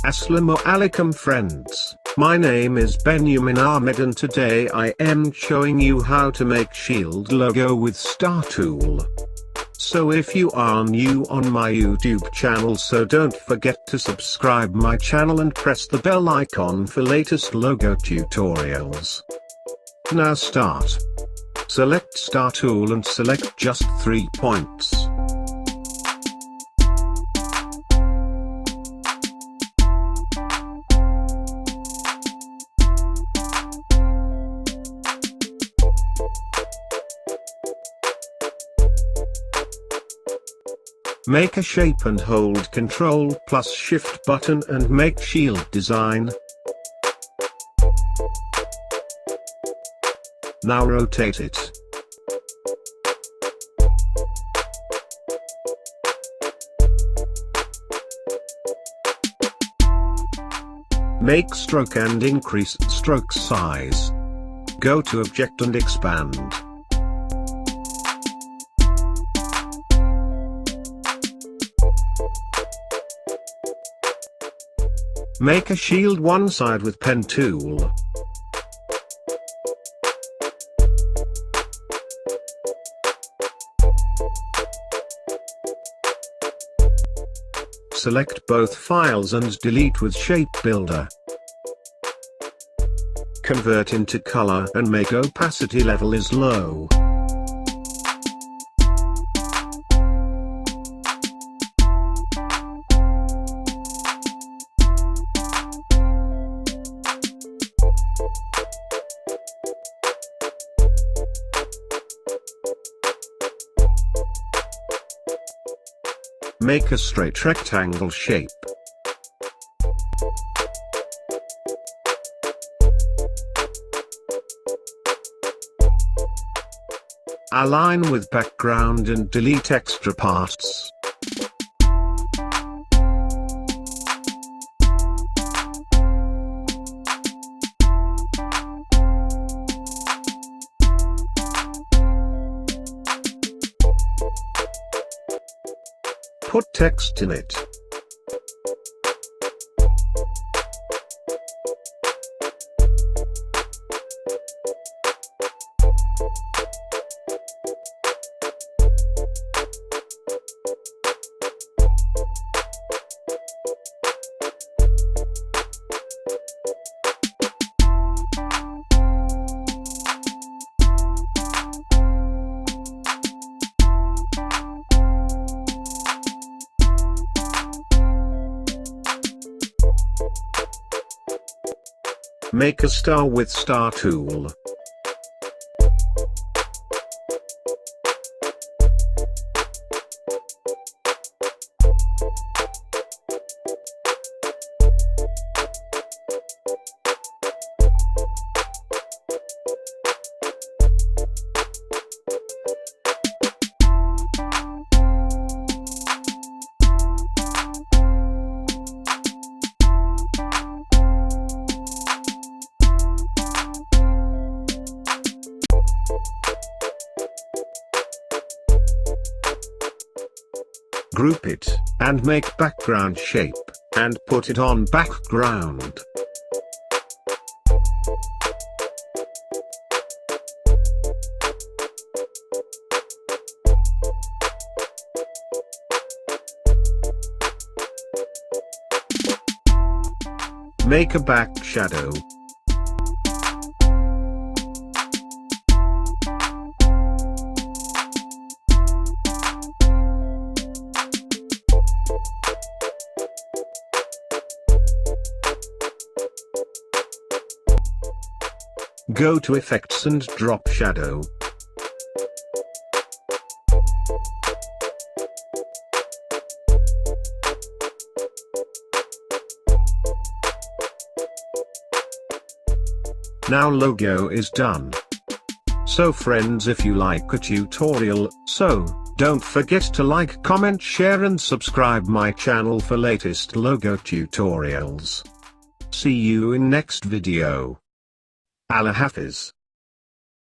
Assalamu alaikum friends, my name is Benjamin Ahmed and today I am showing you how to make shield logo with star tool. So if you are new on my YouTube channel, so don't forget to subscribe my channel and press the bell icon for latest logo tutorials. Now start. Select star tool and select just 3 points. Make a shape and hold Ctrl plus Shift button and make shield design. Now rotate it. Make stroke and increase stroke size. Go to Object and expand. Make a shield one side with pen tool. Select both files and delete with Shape Builder. Convert into color and make opacity level is low. Make a straight rectangle shape. Align with background and delete extra parts. Put text in it. Make a star with star tool. Group it, and make background shape, and put it on background. Make a back shadow. Go to Effects and drop Shadow. Now logo is done. So friends, if you like a tutorial, so don't forget to like, comment, share and subscribe my channel for latest logo tutorials. See you in next video. Allah Hafiz.